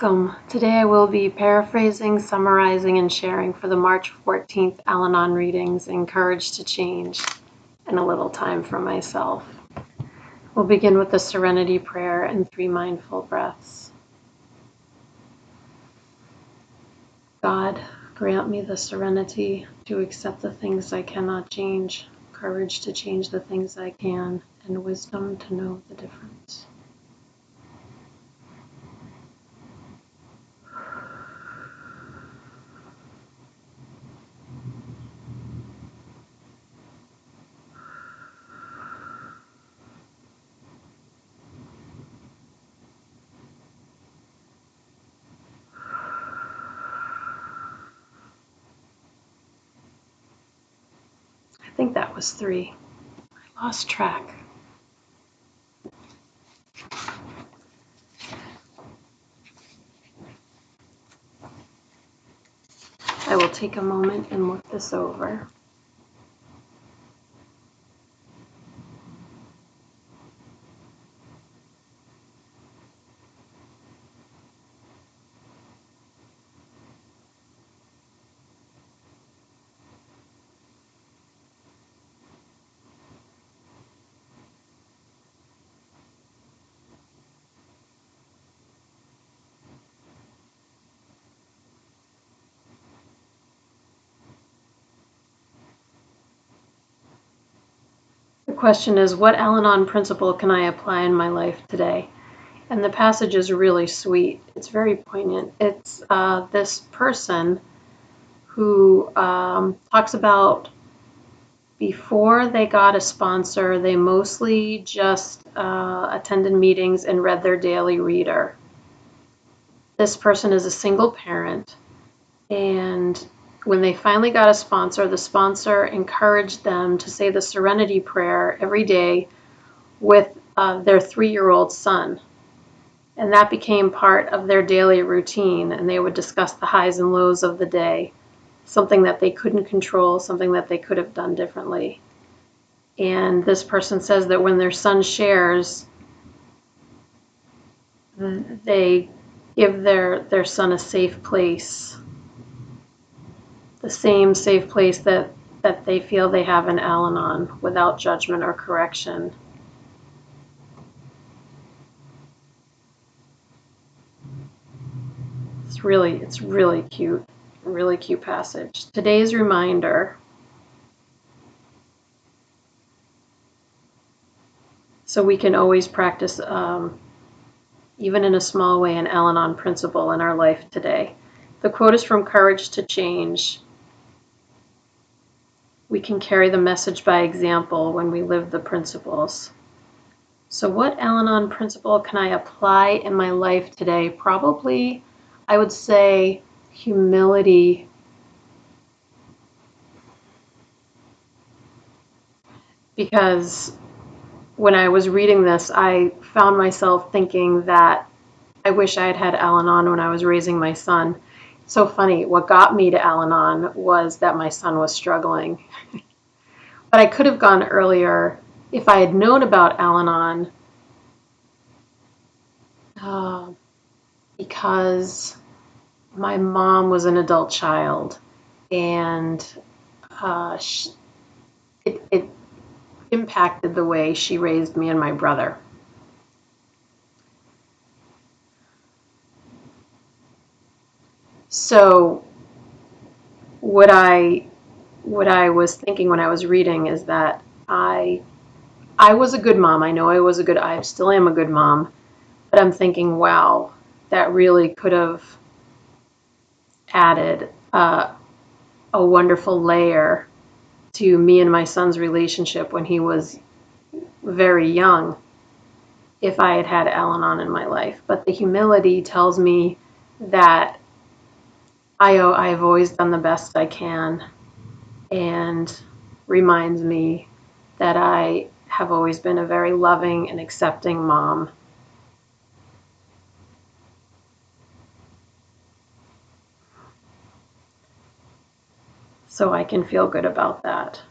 Welcome. Today I will be paraphrasing, summarizing, and sharing for the March 14th Al-Anon readings, Encouraged to Change, and a little time for myself. We'll begin with the Serenity Prayer and 3 mindful breaths. God, grant me the serenity to accept the things I cannot change, courage to change the things I can, and wisdom to know the difference. I think that was 3. I lost track. I will take a moment and look this over. The question is, what Al-Anon principle can I apply in my life today? And the passage is really sweet. It's very poignant. It's this person who talks about before they got a sponsor, they mostly just attended meetings and read their daily reader. This person is a single parent, and when they finally got a sponsor, the sponsor encouraged them to say the Serenity Prayer every day with their 3-year-old son. And that became part of their daily routine, and they would discuss the highs and lows of the day, something that they couldn't control, something that they could have done differently. And this person says that when their son shares, they give their son a safe place, the same safe place that they feel they have in Al-Anon, without judgment or correction. It's really cute, really cute passage. Today's reminder. So we can always practice, even in a small way, an Al-Anon principle in our life today. The quote is from Courage to Change. We can carry the message by example when we live the principles. So what Al-Anon principle can I apply in my life today? Probably, I would say, humility. Because when I was reading this, I found myself thinking that I wish I had had Al-Anon when I was raising my son. It's so funny. What got me to Al-Anon was that my son was struggling. But I could have gone earlier if I had known about Al-Anon, because my mom was an adult child, and it impacted the way she raised me and my brother. So what I was thinking when I was reading is that I was a good mom. I know I still am a good mom, but I'm thinking, wow, that really could have added a wonderful layer to me and my son's relationship when he was very young if I had had Al-Anon in my life. But the humility tells me that I've always done the best I can, and reminds me that I have always been a very loving and accepting mom. So I can feel good about that.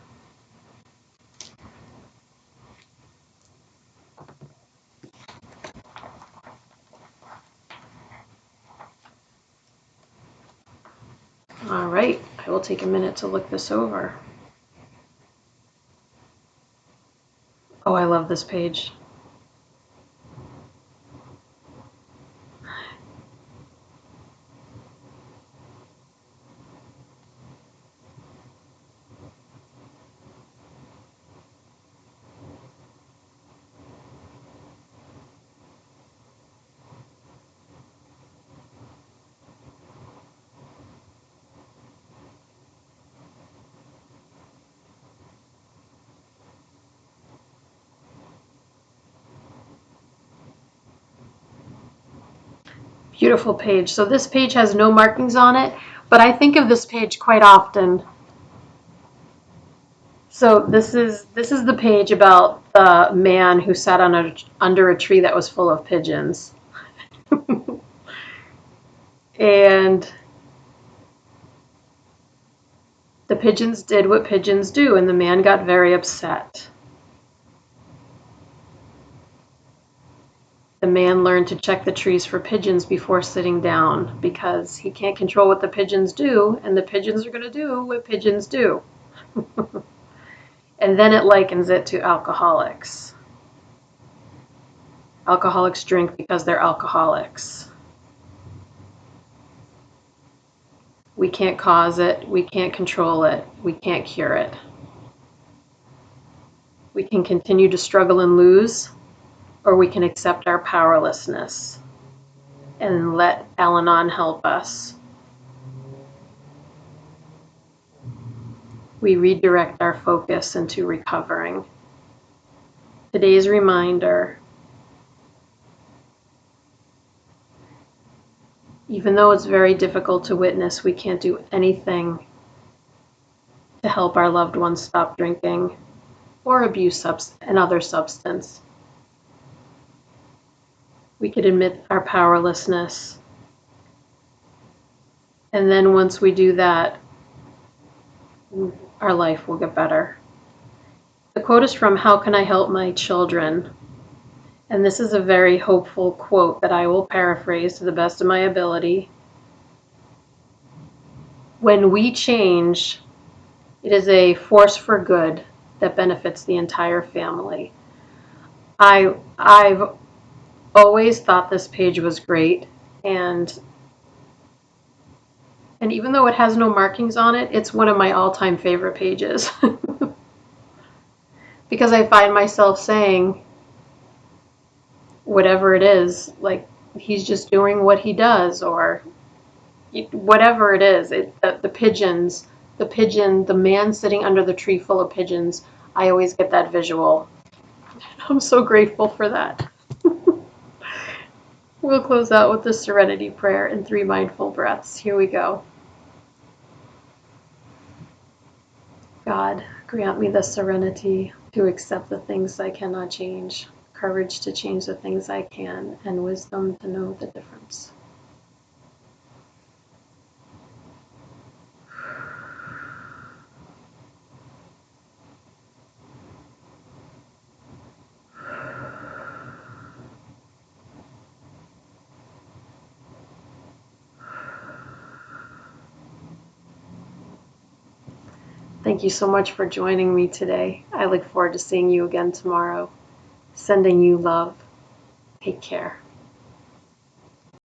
All right, I will take a minute to look this over. Oh, I love this page. Beautiful page. So this page has no markings on it, but I think of this page quite often. So this is the page about the man who sat under a tree that was full of pigeons. And the pigeons did what pigeons do, and the man got very upset. The man learned to check the trees for pigeons before sitting down because he can't control what the pigeons do, and the pigeons are going to do what pigeons do. And then it likens it to alcoholics. Alcoholics drink because they're alcoholics. We can't cause it, we can't control it, we can't cure it. We can continue to struggle and lose, or we can accept our powerlessness and let Al-Anon help us. We redirect our focus into recovering. Today's reminder, even though it's very difficult to witness, we can't do anything to help our loved ones stop drinking or abuse another substance. We could admit our powerlessness. And then once we do that, our life will get better. The quote is from How Can I Help My Children? And this is a very hopeful quote that I will paraphrase to the best of my ability. When we change, it is a force for good that benefits the entire family. I've always thought this page was great, and even though it has no markings on it, it's one of my all-time favorite pages. Because I find myself saying, whatever it is, like he's just doing what he does, or whatever it is, the pigeons, the man sitting under the tree full of pigeons, I always get that visual. I'm so grateful for that. We'll close out with the serenity prayer and 3 mindful breaths. Here we go. God, grant me the serenity to accept the things I cannot change, courage to change the things I can, and wisdom to know the difference. Thank you so much for joining me today. I look forward to seeing you again tomorrow. Sending you love. Take care.